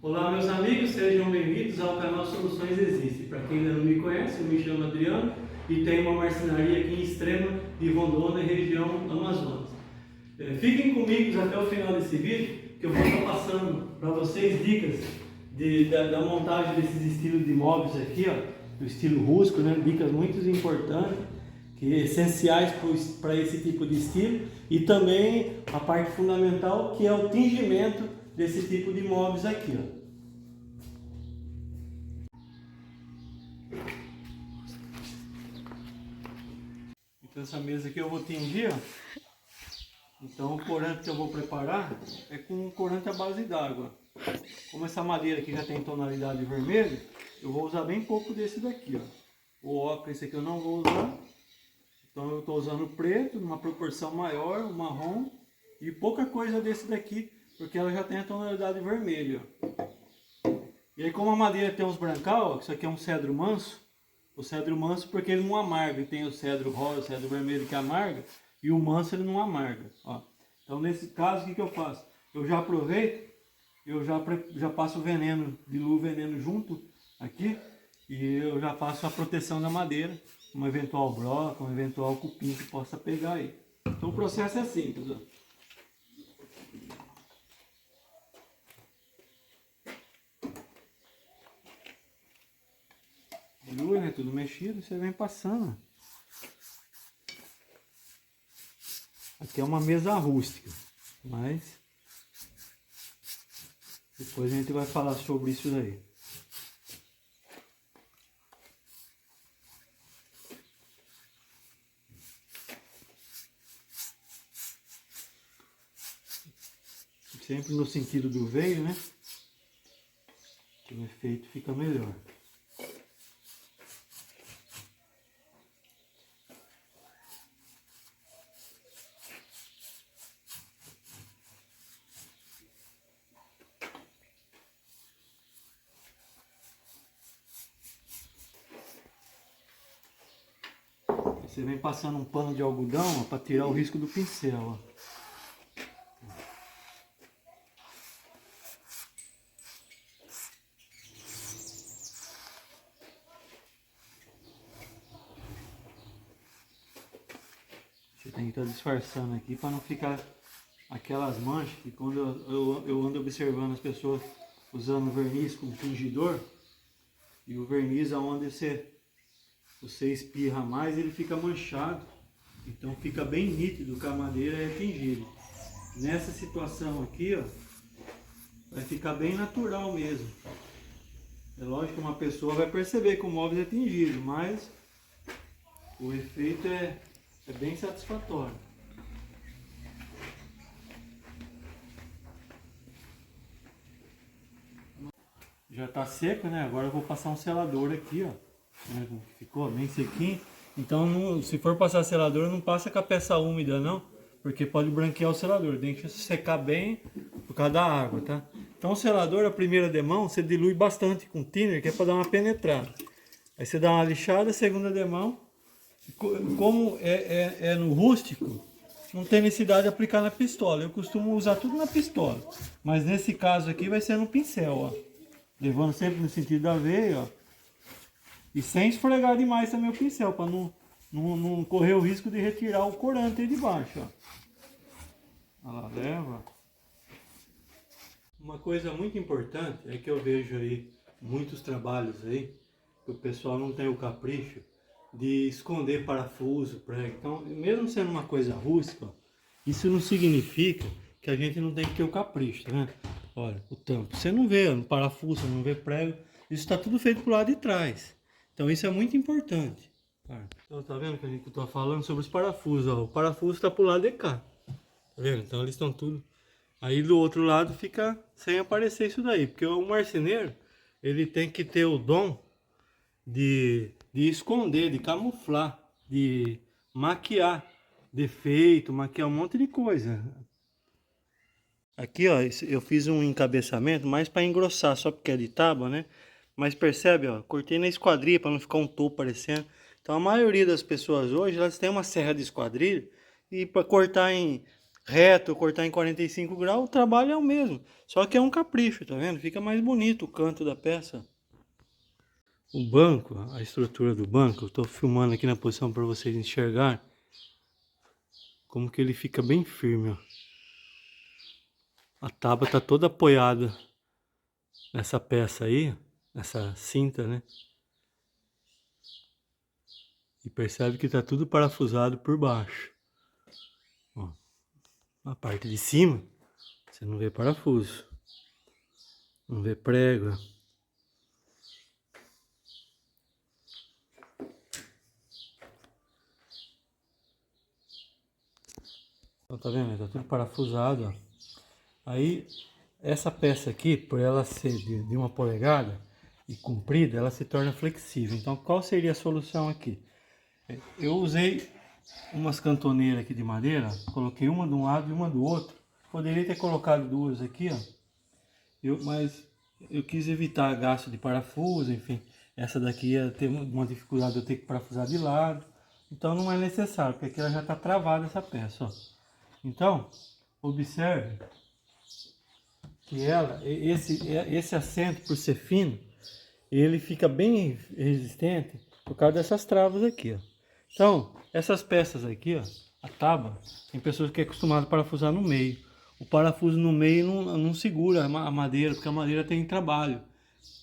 Olá meus amigos, sejam bem-vindos ao canal Soluções Existe. Para quem ainda não me conhece, eu me chamo Adriano e tenho uma marcenaria aqui em Extrema de Rondônia, região Amazonas. Fiquem comigo até o final desse vídeo, que eu vou estar passando para vocês dicas da montagem desses estilos de móveis aqui, ó, do estilo rústico, né? Dicas muito importantes, essenciais para esse tipo de estilo, e também a parte fundamental, que é o tingimento desse tipo de móveis aqui, ó. Então essa mesa aqui eu vou tingir, ó. Então o corante que eu vou preparar é com um corante à base d'água. Como essa madeira aqui já tem tonalidade vermelha, eu vou usar bem pouco desse daqui, ó. O ocre, esse aqui eu não vou usar. Então eu estou usando o preto, numa proporção maior, o marrom, e pouca coisa desse daqui, porque ela já tem a tonalidade vermelha, ó. E aí, como a madeira tem uns brancal, ó, isso aqui é um cedro manso. O cedro manso porque ele não amarga, e tem o cedro rosa, o cedro vermelho que amarga, e o manso ele não amarga, ó. Então nesse caso, o que eu faço? Eu já aproveito, eu já passo o veneno, diluo o veneno junto aqui, e eu já faço a proteção da madeira, uma eventual broca, um eventual cupim que possa pegar aí. Então o processo é simples, ó. Dilui, né? Tudo mexido, você vem passando. Aqui é uma mesa rústica, mas depois a gente vai falar sobre isso daí. Sempre no sentido do veio, né? Que o efeito fica melhor. Você vem passando um pano de algodão para tirar o risco do pincel, ó. Você tem que estar disfarçando aqui para não ficar aquelas manchas que quando eu ando observando as pessoas usando verniz com tingidor, e o verniz aonde você espirra mais, ele fica manchado. Então fica bem nítido que a madeira é tingida. Nessa situação aqui, ó, vai ficar bem natural mesmo. É lógico que uma pessoa vai perceber que o móvel é tingido, mas o efeito é bem satisfatório. Já está seco, né? Agora eu vou passar um selador aqui, ó. Ficou bem sequinho. Então, se for passar selador, não passa com a peça úmida, não, porque pode branquear o selador. Deixa secar bem por causa da água, tá? Então, o selador, a primeira demão, você dilui bastante com thinner, que é para dar uma penetrada. Aí você dá uma lixada, a segunda demão. Como é no rústico, não tem necessidade de aplicar na pistola. Eu costumo usar tudo na pistola, mas nesse caso aqui vai ser no pincel, ó. Levando sempre no sentido da veia, ó. E sem esfregar demais também o pincel, para não correr o risco de retirar o corante aí de baixo, ó. Olha lá, leva. Uma coisa muito importante é que eu vejo aí muitos trabalhos aí que o pessoal não tem o capricho de esconder parafuso, prego. Então, mesmo sendo uma coisa rústica, ó, isso não significa que a gente não tem que ter o capricho, né? Olha, o tampo. Você não vê no parafuso, não vê prego. Isso está tudo feito pro lado de trás. Então isso é muito importante. Então tá vendo que eu estou falando sobre os parafusos, ó. O parafuso está pro lado de cá. Tá vendo? Então eles estão tudo. Aí do outro lado fica sem aparecer isso daí. Porque o marceneiro, ele tem que ter o dom de esconder, de camuflar, de maquiar defeito, maquiar um monte de coisa. Aqui, ó, eu fiz um encabeçamento mais para engrossar, só porque é de tábua, né? Mas percebe, ó, cortei na esquadrilha para não ficar um topo parecendo. Então a maioria das pessoas hoje, elas têm uma serra de esquadrilha e para cortar em reto, cortar em 45 graus, o trabalho é o mesmo. Só que é um capricho, tá vendo? Fica mais bonito o canto da peça. O banco, a estrutura do banco, eu estou filmando aqui na posição para vocês enxergarem como que ele fica bem firme, ó. A tábua está toda apoiada nessa peça aí, nessa cinta, né? E percebe que está tudo parafusado por baixo. Ó, a parte de cima, você não vê parafuso, não vê prego. Então, tá vendo? Tá tudo parafusado, ó. Aí, essa peça aqui, por ela ser de 1 polegada e comprida, ela se torna flexível. Então, qual seria a solução aqui? Eu usei umas cantoneiras aqui de madeira, coloquei uma de um lado e uma do outro. Poderia ter colocado duas aqui, ó. Mas eu quis evitar gasto de parafuso, enfim. Essa daqui ia ter uma dificuldade de eu ter que parafusar de lado. Então, não é necessário, porque aqui ela já está travada essa peça, ó. Então, observe que esse assento, por ser fino, ele fica bem resistente por causa dessas travas aqui, ó. Então, essas peças aqui, ó, a tábua, tem pessoas que é acostumado a parafusar no meio. O parafuso no meio não segura a madeira, porque a madeira tem trabalho.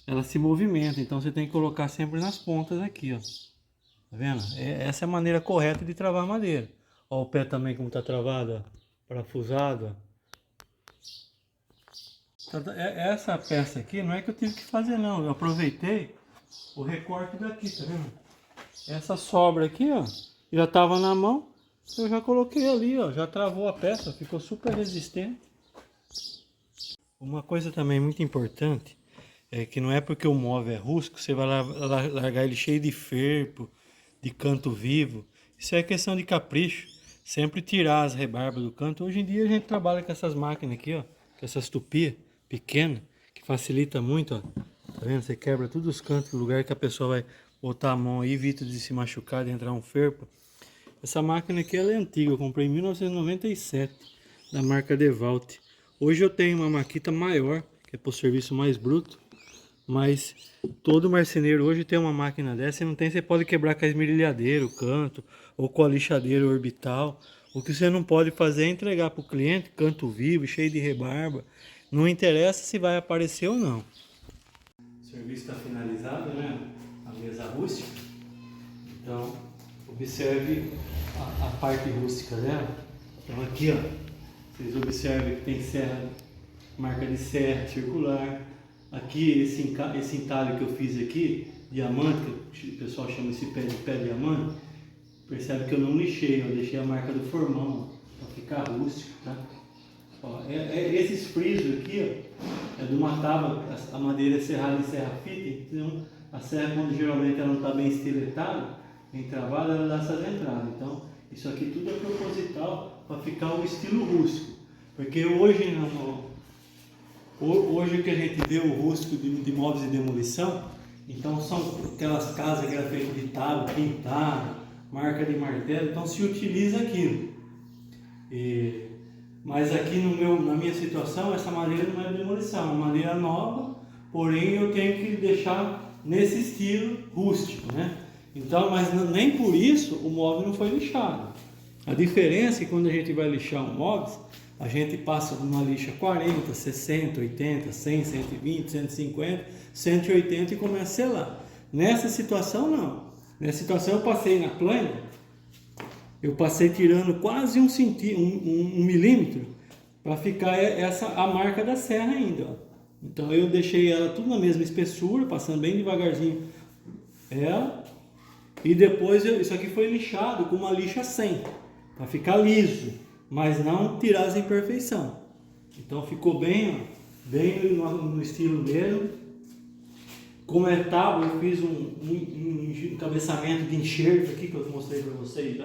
Ela se movimenta, então você tem que colocar sempre nas pontas aqui, ó. Tá vendo? Essa é a maneira correta de travar a madeira. Ó, o pé também como tá travado, ó, parafusado, ó. Essa peça aqui não é que eu tive que fazer não, eu aproveitei o recorte daqui, tá vendo? Essa sobra aqui, ó, já tava na mão, eu já coloquei ali, ó, já travou a peça, ficou super resistente. Uma coisa também muito importante é que não é porque o móvel é rústico, você vai largar ele cheio de ferpo, de canto vivo. Isso é questão de capricho. Sempre tirar as rebarbas do canto. Hoje em dia a gente trabalha com essas máquinas aqui, ó, com essas tupias pequenas, que facilita muito, ó. Tá vendo? Você quebra todos os cantos do lugar que a pessoa vai botar a mão aí, evita de se machucar, de entrar um ferpo. Essa máquina aqui ela é antiga, eu comprei em 1997, da marca DeWalt. Hoje eu tenho uma maquita maior, que é para o serviço mais bruto. Mas todo marceneiro hoje tem uma máquina dessa, e não tem, você pode quebrar com a esmerilhadeira, o canto, ou com a lixadeira orbital. O que você não pode fazer é entregar para o cliente canto vivo, cheio de rebarba. Não interessa se vai aparecer ou não. O serviço está finalizado, né? A mesa rústica. Então, observe a parte rústica dela. Então aqui, ó, vocês observam que tem serra, marca de serra circular. Aqui, esse entalhe que eu fiz aqui, diamante, que o pessoal chama esse pé diamante, percebe que eu não lixei, eu deixei a marca do formão, para ficar rústico, tá? Ó, esses frisos aqui, ó, é de uma tábua, a madeira é serrada em serra-fita, então a serra, quando geralmente ela não está bem estiletada, bem travada, ela dá essas entradas. Então, isso aqui tudo é proposital para ficar o estilo rústico, porque hoje hoje que a gente vê o rústico de móveis de demolição, então são aquelas casas que eram feitas de tábua, pintada, marca de martelo, então se utiliza aquilo. Mas aqui na minha situação, essa madeira não é de demolição, é uma madeira nova, porém eu tenho que deixar nesse estilo rústico, né? Então, mas nem por isso o móvel não foi lixado. A diferença é que quando a gente vai lixar um móvel, a gente passa numa lixa 40, 60, 80, 100, 120, 150, 180 e começa a selar. Nessa situação não. Nessa situação eu passei na plana, eu passei tirando quase um milímetro para ficar a marca da serra ainda, ó. Então eu deixei ela tudo na mesma espessura, passando bem devagarzinho ela. E depois isso aqui foi lixado com uma lixa 100, para ficar liso, mas não tirar as imperfeições. Então ficou bem, ó, bem no estilo mesmo. Como é tábua, eu fiz um encabeçamento de enxerto aqui que eu mostrei para vocês,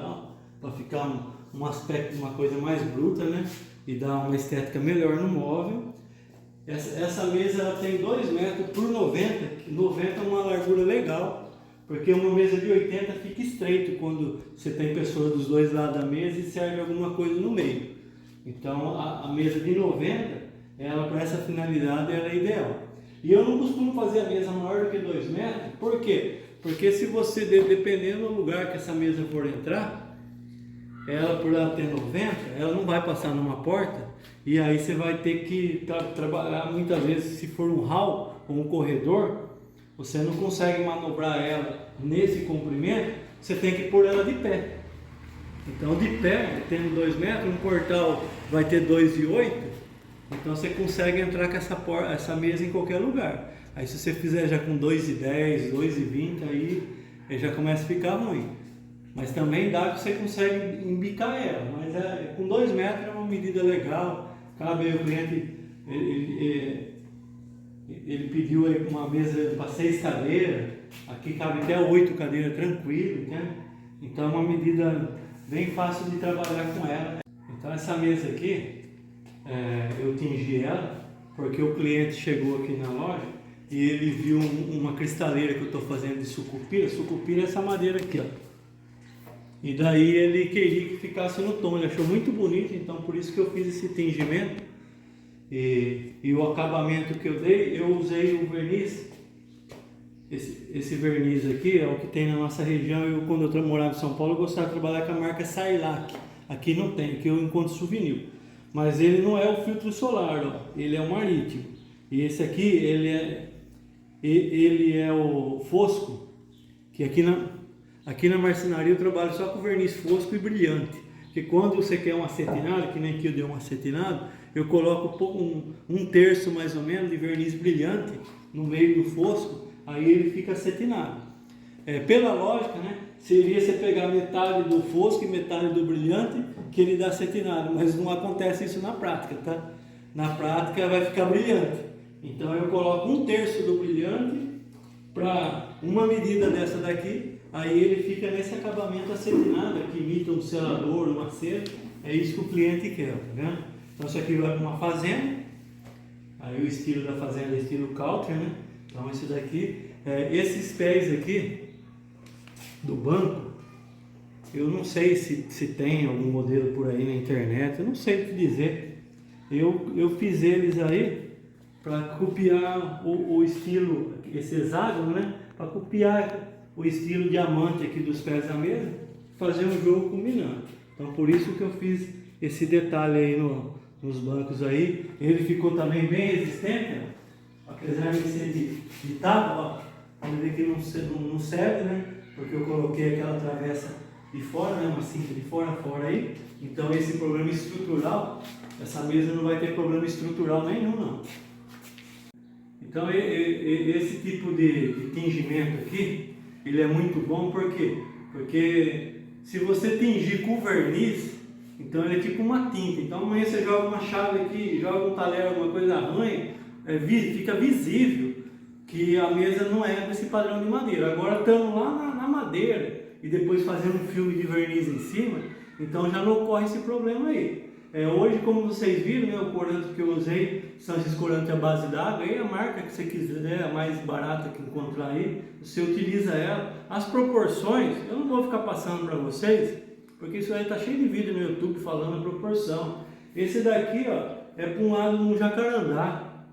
para ficar um aspecto, uma coisa mais bruta, né? E dar uma estética melhor no móvel. Essa mesa ela tem 2 metros por 90, que 90 é uma largura legal, porque uma mesa de 80 fica estreito quando você tem pessoas dos dois lados da mesa e serve alguma coisa no meio. Então a mesa de 90, ela para essa finalidade ela é ideal. E eu não costumo fazer a mesa maior do que 2 metros, por quê? Porque se você, dependendo do lugar que essa mesa for entrar, ela por ela ter 90, ela não vai passar numa porta, e aí você vai ter que trabalhar muitas vezes, se for um hall ou um corredor, você não consegue manobrar ela nesse comprimento, você tem que pôr ela de pé. Então de pé, tendo 2 metros, um portal vai ter 2,8, então você consegue entrar com essa mesa em qualquer lugar. Aí se você fizer já com 2,10, 2,20, aí já começa a ficar ruim. Mas também dá que você consegue embicar ela, mas com 2 metros é uma medida legal. Cabe aí o cliente, ele pediu aí uma mesa para 6 cadeiras, aqui cabe até 8 cadeiras tranquilo, né? Então é uma medida bem fácil de trabalhar com ela. Então essa mesa aqui, eu tingi ela, porque o cliente chegou aqui na loja e ele viu uma cristaleira que eu estou fazendo de sucupira. Sucupira é essa madeira aqui, ó. E daí ele queria que ficasse no tom, ele achou muito bonito, então por isso que eu fiz esse tingimento. E o acabamento que eu dei, eu usei o verniz. Esse verniz aqui é o que tem na nossa região. Quando eu morava em São Paulo, eu gostava de trabalhar com a marca Sailac. Aqui não tem, aqui eu encontro Souvenir. Mas ele não é o filtro solar, ó. Ele é o marítimo. E esse aqui, ele é o fosco, que aqui na marcenaria eu trabalho só com verniz fosco e brilhante. Porque quando você quer um acetinado, que nem aqui eu dei um acetinado, eu coloco um terço mais ou menos de verniz brilhante no meio do fosco, aí ele fica acetinado. Pela lógica, né, seria você pegar metade do fosco e metade do brilhante, que ele dá acetinado, mas não acontece isso na prática, tá? Na prática vai ficar brilhante. Então eu coloco um terço do brilhante para uma medida dessa daqui, aí ele fica nesse acabamento acetinado, que imita um selador, uma cera. É isso que o cliente quer, tá vendo? Então isso aqui vai para uma fazenda, aí o estilo da fazenda é estilo country, né? Então esse daqui, esses pés aqui do banco, eu não sei se tem algum modelo por aí na internet, eu não sei o que dizer. Eu fiz eles aí para copiar o estilo, esse hexágono, né? Para copiar o estilo diamante aqui dos pés da mesa, fazer um jogo combinando. Então por isso que eu fiz esse detalhe aí nos bancos aí. Ele ficou também bem resistente, ó. Apesar de ser de tábua, ó, pode ver que não serve, né? Porque eu coloquei aquela travessa de fora, né? Uma cinta de fora a fora aí. Então esse problema estrutural, essa mesa não vai ter problema estrutural nenhum, não. Então esse tipo de tingimento aqui, ele é muito bom, por quê? Porque se você tingir com verniz, então ele é tipo uma tinta. Então amanhã você joga uma chave aqui, joga um talher, alguma coisa, arranha, fica visível que a mesa não é com esse padrão de madeira. Agora estamos lá na madeira e depois fazendo um filme de verniz em cima, então já não ocorre esse problema aí. Hoje, como vocês viram, né, o corante que eu usei são esses corantes à base d'água. Aí a marca que você quiser, a mais barata que encontrar aí, você utiliza ela. As proporções, eu não vou ficar passando para vocês, porque isso aí está cheio de vídeo no YouTube falando a proporção. Esse daqui, ó, é para um lado um jacarandá,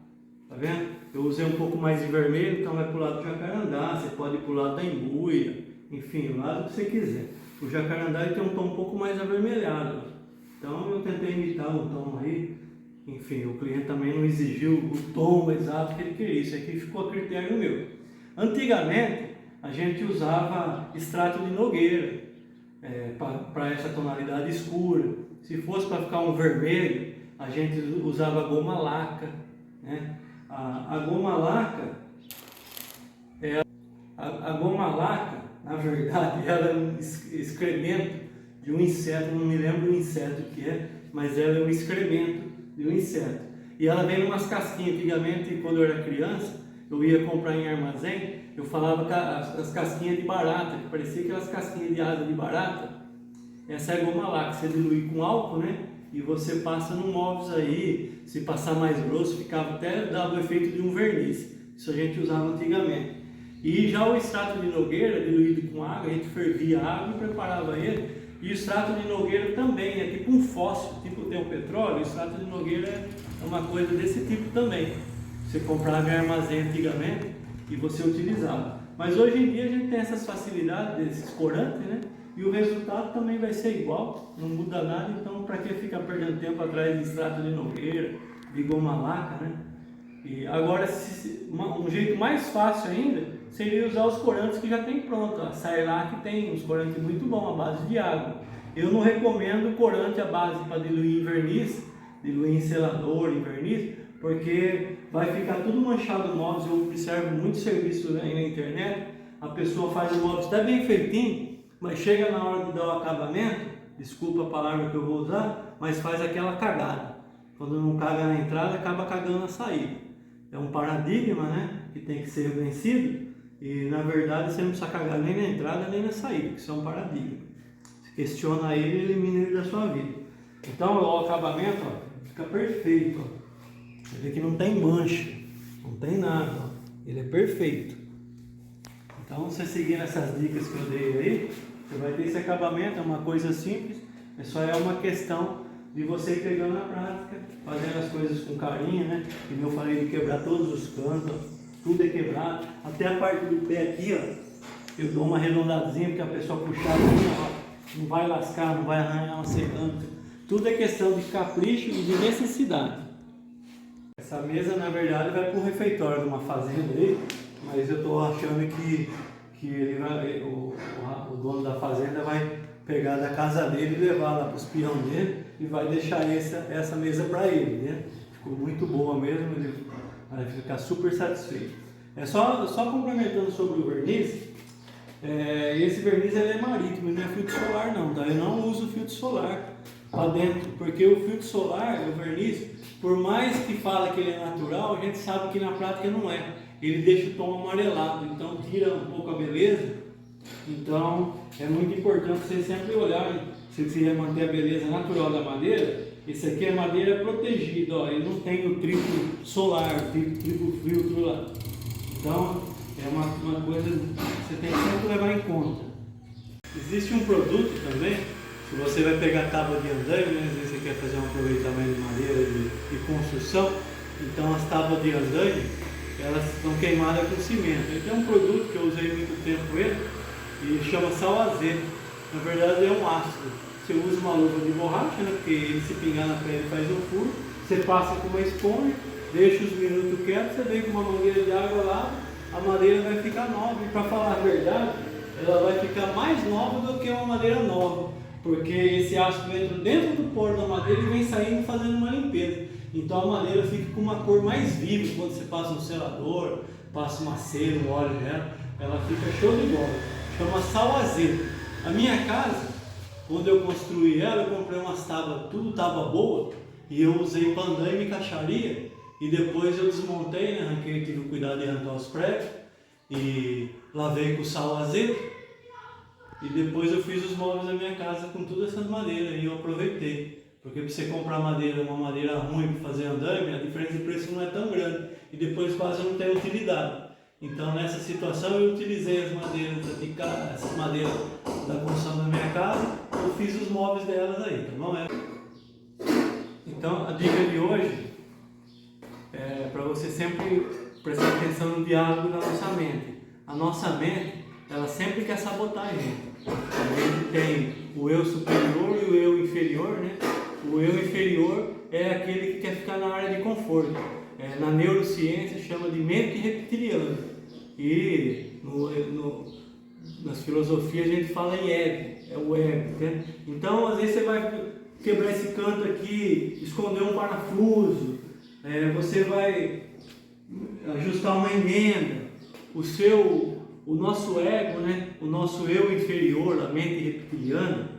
tá vendo? Eu usei um pouco mais de vermelho, então vai para o lado do jacarandá, você pode ir para o lado da embuia, enfim, o lado que você quiser. O jacarandá ele tem um tom um pouco mais avermelhado, ó. Então eu tentei imitar o tom aí, enfim, o cliente também não exigiu o tom exato que ele queria, isso aqui ficou a critério meu. Antigamente a gente usava extrato de nogueira para essa tonalidade escura. Se fosse para ficar um vermelho, a gente usava goma laca, né? A goma laca, na verdade, ela é um excremento de um inseto, não me lembro o inseto que é, mas ela é um excremento de um inseto. E ela vem em umas casquinhas. Antigamente, quando eu era criança, eu ia comprar em armazém, eu falava as casquinhas de barata, que parecia aquelas casquinhas de asa de barata. Essa é a goma lá, que você dilui com álcool, né? E você passa no móveis aí, se passar mais grosso, ficava até dava o efeito de um verniz. Isso a gente usava antigamente. E já o extrato de nogueira, diluído com água, a gente fervia a água e preparava ele. E o extrato de nogueira também, é tipo um fóssil, tipo tem o petróleo, o extrato de nogueira é uma coisa desse tipo também. Você comprava em armazém antigamente e você utilizava. Mas hoje em dia a gente tem essas facilidades desses corantes, né? E o resultado também vai ser igual, não muda nada, então para que ficar perdendo tempo atrás de extrato de nogueira, de goma laca, né? E agora, um jeito mais fácil ainda seria usar os corantes que já tem pronto. A Saelac tem uns corantes muito bons à base de água. Eu não recomendo corante à base para diluir em verniz, diluir em selador, em verniz, porque vai ficar tudo manchado móveis. Eu observo muito serviço aí na internet, a pessoa faz o móvel até bem feitinho, mas chega na hora de dar o acabamento, desculpa a palavra que eu vou usar, mas faz aquela cagada. Quando não caga na entrada, acaba cagando na saída. É um paradigma, né, que tem que ser vencido, e na verdade você não precisa cagar nem na entrada nem na saída, porque isso é um paradigma. Se questiona ele e elimina ele da sua vida. Então o acabamento, ó, fica perfeito. Ó. Você vê que não tem mancha, não tem nada, ó. Ele é perfeito. Então você seguindo essas dicas que eu dei aí, você vai ter esse acabamento, é uma coisa simples, só é uma questão de você ir pegando na prática, fazendo as coisas com carinho, né? E eu falei de quebrar todos os cantos, ó. Tudo é quebrado, até a parte do pé aqui, ó, eu dou uma arredondadinha, porque a pessoa puxar assim, ó, não vai lascar, não vai arranhar uma secante. Tudo é questão de capricho e de necessidade. Essa mesa, na verdade, vai para o refeitório de uma fazenda aí, mas eu estou achando que ele vai, o dono da fazenda vai pegar da casa dele e levar lá para os peão dele e vai deixar essa mesa para ele, né? Ficou muito boa mesmo, ele vai ficar super satisfeito. Só complementando sobre o verniz, esse verniz ele é marítimo, não é filtro solar não, tá? Eu não uso filtro solar lá dentro, porque o filtro solar, o verniz, por mais que fala que ele é natural, a gente sabe que na prática não é. Ele deixa o tom amarelado, então tira um pouco a beleza. Então é muito importante você sempre olhar se você quer manter a beleza natural da madeira. Esse aqui é madeira protegida, ó, ele não tem o triplo solar, o triplo filtro lá. Então é uma coisa que você tem que sempre levar em conta. Existe um produto também, se você vai pegar tábua de andaime, né, às vezes você quer fazer um aproveitamento de madeira de construção, então as tábuas de andaime, elas estão queimadas com cimento. Então é um produto que eu usei muito tempo ele, e chama sal azedo. Na verdade é um ácido. Você usa uma luva de borracha, né, porque ele se pingar na pele faz um furo, você passa com uma esponja, deixa os minutos quietos, você vem com uma mangueira de água lá, a madeira vai ficar nova. E para falar a verdade, ela vai ficar mais nova do que uma madeira nova, porque esse ácido entra dentro do poro da madeira e vem saindo fazendo uma limpeza. Então a madeira fica com uma cor mais viva. Quando você passa um selador, passa uma cera, um óleo nela, ela fica show de bola. Chama sal azedo. A minha casa, quando eu construí ela, eu comprei umas tábuas, tudo tábua boa, e eu usei pandaime e caixaria, e depois eu desmontei, né, arranquei, tive o cuidado de arrancar os pregos, e lavei com sal azedo, e depois eu fiz os móveis da minha casa com todas essas madeiras, e eu aproveitei. Porque para você comprar madeira, uma madeira ruim para fazer andaime, a diferença de preço não é tão grande, e depois quase não tem utilidade. Então nessa situação eu utilizei as madeiras de casa, essas madeiras da construção da minha casa, eu fiz os móveis delas aí, tá bom? Então a dica de hoje é para você sempre prestar atenção no diálogo da nossa mente. A nossa mente, ela sempre quer sabotar a gente. A gente tem o eu superior e o eu inferior, né? O eu inferior é aquele que quer ficar na área de conforto. Na neurociência chama de mente reptiliana. E nas filosofias a gente fala em ego, é o ego. Né? Então às vezes você vai quebrar esse canto aqui, esconder um parafuso, você vai ajustar uma emenda. O nosso ego, né? O nosso eu inferior, a mente reptiliana,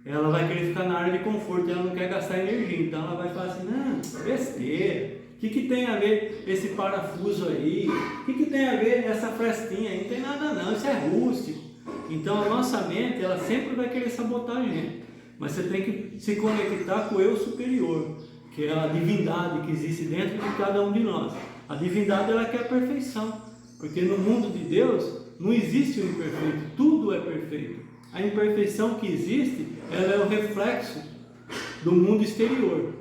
ela vai querer ficar na área de conforto, ela não quer gastar energia, então ela vai falar assim, não, besteira, o que tem a ver esse parafuso aí, o que tem a ver essa frestinha aí, não tem nada não, isso é rústico. Então a nossa mente, ela sempre vai querer sabotar a gente, mas você tem que se conectar com o eu superior, que é a divindade que existe dentro de cada um de nós. A divindade, ela quer a perfeição, porque no mundo de Deus não existe o imperfeito, tudo é perfeito. A imperfeição que existe, ela é o reflexo do mundo exterior.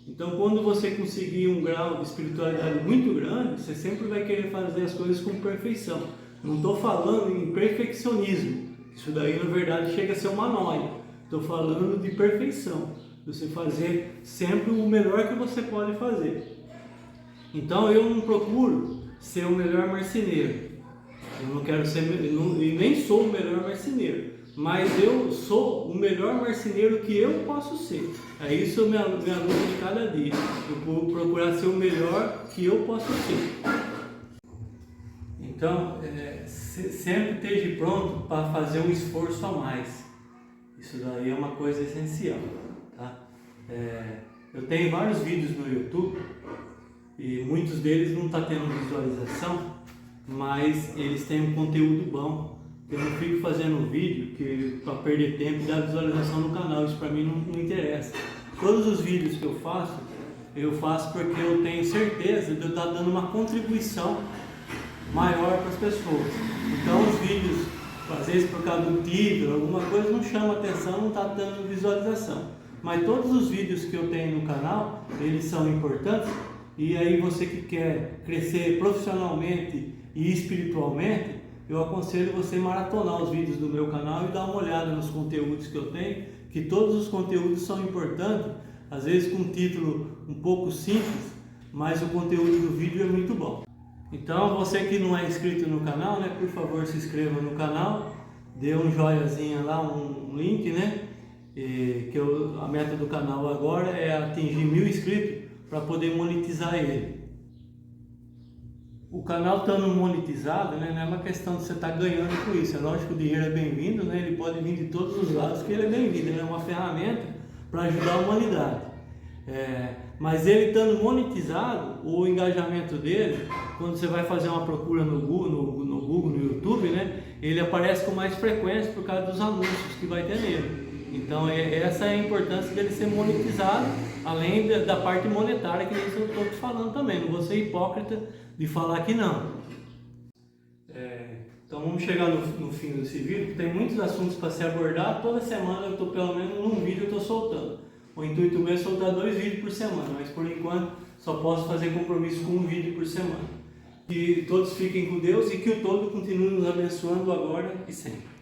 Então, quando você conseguir um grau de espiritualidade muito grande, você sempre vai querer fazer as coisas com perfeição. Não estou falando em perfeccionismo, isso daí na verdade chega a ser uma noia. Estou falando de perfeição, você fazer sempre o melhor que você pode fazer. Então eu não procuro ser o melhor marceneiro, eu não quero ser, e nem sou o melhor marceneiro, mas eu sou o melhor marceneiro que eu posso ser. É isso minha luta de cada dia, eu vou procurar ser o melhor que eu posso ser. Então, sempre esteja pronto para fazer um esforço a mais. Isso daí é uma coisa essencial, tá? Eu tenho vários vídeos no YouTube e muitos deles não estão tendo visualização, mas eles têm um conteúdo bom. Eu não fico fazendo vídeo para perder tempo e dar visualização no canal, isso para mim não interessa. Todos os vídeos que eu faço porque eu tenho certeza de eu estar dando uma contribuição maior para as pessoas. Então os vídeos, às vezes por causa do título, alguma coisa não chama atenção, não está dando visualização. Mas todos os vídeos que eu tenho no canal, eles são importantes, e aí você que quer crescer profissionalmente e espiritualmente, eu aconselho você maratonar os vídeos do meu canal e dar uma olhada nos conteúdos que eu tenho, que todos os conteúdos são importantes, às vezes com um título um pouco simples, mas o conteúdo do vídeo é muito bom. Então você que não é inscrito no canal, né, por favor se inscreva no canal, dê um joiazinho lá, um link, né, a meta do canal agora é atingir 1000 inscritos para poder monetizar ele. O canal estando monetizado, né, não é uma questão de você estar ganhando com isso, é lógico que o dinheiro é bem-vindo, né, ele pode vir de todos os lados que ele é bem-vindo, ele é uma ferramenta para ajudar a humanidade. Mas ele estando monetizado, o engajamento dele, quando você vai fazer uma procura no Google, no YouTube, né, ele aparece com mais frequência por causa dos anúncios que vai ter nele. Então essa é a importância dele ser monetizado, além da parte monetária que eu estou te falando também. Não vou ser hipócrita de falar que não. Então vamos chegar no fim desse vídeo. Tem muitos assuntos para se abordar. Toda semana eu estou, pelo menos num vídeo eu estou soltando. O intuito meu é soltar 2 vídeos por semana, mas por enquanto só posso fazer compromisso com 1 vídeo por semana. Que todos fiquem com Deus e que o todo continue nos abençoando agora e sempre.